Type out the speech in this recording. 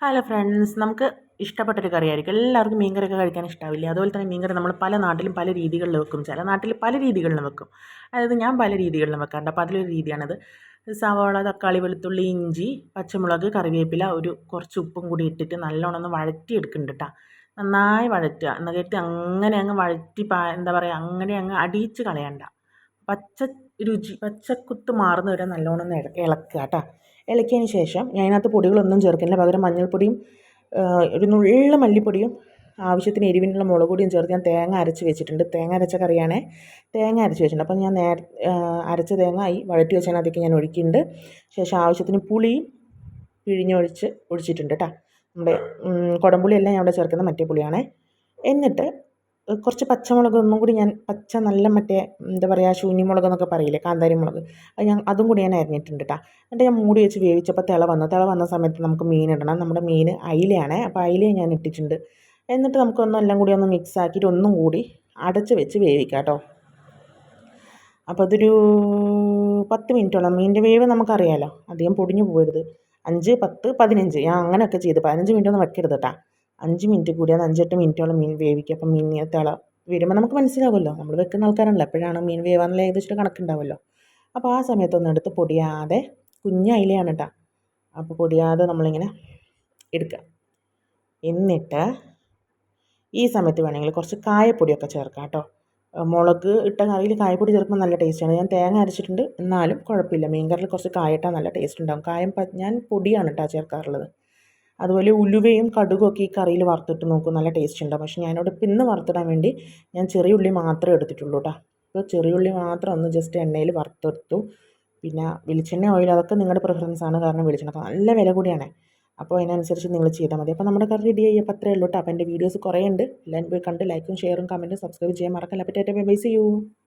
Hello friends, നമുക്ക് ഇഷ്ടപ്പെട്ടൊരു കറിയായിരിക്കും. എല്ലാവർക്കും മീൻകറിയൊക്കെ കഴിക്കാൻ ഇഷ്ടാവില്ലേ? അതുപോലെ തന്നെ മീൻകറി നമ്മൾ പല നാട്ടിലും പല രീതികളിൽ വെക്കും. ചില നാട്ടിൽ പല രീതികളിലും വെക്കും. അതായത് ഞാൻ പല രീതികളിലും വെക്കാറുണ്ട്. അപ്പോൾ അതിലൊരു രീതിയാണത്. സവാള, തക്കാളി, വെളുത്തുള്ളി, ഇഞ്ചി, പച്ചമുളക്, കറിവേപ്പില, കുറച്ച് ഉപ്പും കൂടി ഇട്ടിട്ട് നല്ലോണം ഒന്ന് വഴറ്റിയെടുക്കുന്നുണ്ട് കേട്ടോ. നന്നായി വഴറ്റുക. എന്നിട്ട് അങ്ങനെ അങ്ങ് വഴറ്റി എന്താ പറയുക, അങ്ങനെ അങ്ങ് അടിയിച്ച് കളയണ്ട. പച്ച പച്ചക്കുത്ത് മാറുന്ന വരെ നല്ലോണം ഒന്ന് ഇളക്കുക കേട്ടോ. ഇളക്കിയതിന് ശേഷം ഞാൻ അതിനകത്ത് പൊടികളൊന്നും ചേർക്കുന്നില്ല. പകരം മഞ്ഞൾപ്പൊടിയും ഒരു നുള്ള മല്ലിപ്പൊടിയും ആവശ്യത്തിന് എരിവിനുള്ള മുളക് പൊടിയും ചേർത്ത് ഞാൻ തേങ്ങ അരച്ച് വെച്ചിട്ടുണ്ട്. തേങ്ങ അരച്ച കറിയാണേ. തേങ്ങ അരച്ച് വെച്ചിട്ടുണ്ട്. അപ്പം ഞാൻ അരച്ച തേങ്ങ ഈ വഴറ്റി വെച്ചതിനകത്തേക്ക് ഞാൻ ഒഴിക്കുന്നുണ്ട്. ശേഷം ആവശ്യത്തിന് പുളിയും ഒഴിച്ചിട്ടുണ്ട് കേട്ടോ. നമ്മുടെ കുടംപുളിയല്ല ഞാൻ ഇവിടെ ചേർക്കുന്ന മറ്റേ പുളിയാണേ. എന്നിട്ട് കുറച്ച് പച്ചമുളക് ഒന്നും കൂടി ഞാൻ നല്ല മറ്റേ എന്താ പറയുക, ശൂന്യമുളക് എന്നൊക്കെ പറയില്ലേ, കാന്താരി മുളക്, അതും കൂടി ഞാൻ അരിഞ്ഞിട്ടുണ്ട് കേട്ടോ. എന്നിട്ട് ഞാൻ മൂടി വെച്ച് വേവിച്ചപ്പോൾ തിള വന്ന സമയത്ത് നമുക്ക് മീൻ ഇടണം. നമ്മുടെ മീൻ അയിലയാണ്. അപ്പോൾ അയിലയും ഞാൻ ഇട്ടിട്ടുണ്ട്. എന്നിട്ട് എല്ലാം കൂടി ഒന്ന് മിക്സ് ആക്കിയിട്ട് ഒന്നും കൂടി അടച്ച് വെച്ച് വേവിക്കാം കേട്ടോ. അപ്പോൾ അതൊരു 10 മിനിറ്റോളം. മീനിൻ്റെ വേവ് നമുക്കറിയാമല്ലോ, അധികം പൊടിഞ്ഞു പോകരുത്. 5, 10, 15 ഞാൻ അങ്ങനെയൊക്കെ ചെയ്ത് 15 മിനിറ്റ് ഒന്നും വെക്കരുത് കേട്ടോ. 5 മിനിറ്റ് കൂടിയാൽ 5-8 മിനിറ്റോളം മീൻ വേവിക്കുക. അപ്പം മീൻ തിള വരുമ്പോൾ നമുക്ക് മനസ്സിലാവുമല്ലോ, നമ്മൾ വെക്കുന്ന ആൾക്കാരാണല്ലോ, എപ്പോഴാണ് മീൻ വേവാനുള്ള ഏകദേശം കണക്കുണ്ടാവുമല്ലോ. അപ്പോൾ ആ സമയത്തൊന്നും എടുത്ത് പൊടിയാതെ, കുഞ്ഞ അയിലയാണ് കേട്ടോ, അപ്പോൾ പൊടിയാതെ നമ്മളിങ്ങനെ എടുക്കുക. എന്നിട്ട് ഈ സമയത്ത് വേണമെങ്കിൽ കുറച്ച് കായപ്പൊടിയൊക്കെ ചേർക്കാം കേട്ടോ. മുളക് ഇട്ട കറിയിൽ കായപ്പൊടി ചേർക്കുമ്പോൾ നല്ല ടേസ്റ്റാണ്. ഞാൻ തേങ്ങ അരച്ചിട്ടുണ്ട്, എന്നാലും കുഴപ്പമില്ല. മീൻ കറിയിൽ കുറച്ച് കായിട്ടാൽ നല്ല ടേസ്റ്റ് ഉണ്ടാകും. കായം ഞാൻ പൊടിയാണ് കേട്ടോ ചേർക്കാറുള്ളത്. അതുപോലെ ഉലുവയും കടുകും ഒക്കെ ഈ കറിയിൽ വറുത്തിട്ട് നോക്കും, നല്ല ടേസ്റ്റ് ഉണ്ടാകും. പക്ഷേ ഞാനിവിടെ ഇന്ന് വറുത്തിടാൻ വേണ്ടി ഞാൻ ചെറിയ ഉള്ളി മാത്രമേ എടുത്തിട്ടുള്ളൂ കേട്ടോ. അപ്പോൾ ചെറിയ ഉള്ളി മാത്രം ഒന്ന് ജസ്റ്റ് എണ്ണയിൽ വറുത്തെടുത്തു. പിന്നെ വെളിച്ചെണ്ണ, ഓയിൽ, അതൊക്കെ നിങ്ങളുടെ പ്രിഫറൻസാണ്. കാരണം വെളിച്ചെണ്ണ നല്ല വില കൂടിയാണ്. അപ്പോൾ അതിനനുസരിച്ച് നിങ്ങൾ ചെയ്താൽ മതി. അപ്പോൾ നമ്മുടെ കറി റെഡി ആയപ്പോൾ അത്രയേ ഉള്ളൂ കേട്ടോ. അപ്പോൾ എൻ്റെ വീഡിയോസ് കുറേ ഉണ്ട്. എല്ലാവരും പോയി കണ്ട് ലൈക്കും ഷെയറും കമൻറ്റും സബ്സ്ക്രൈബ് ചെയ്യാൻ മറക്കല്ല. പറ്റാത്ത ബൈ, സീ യു.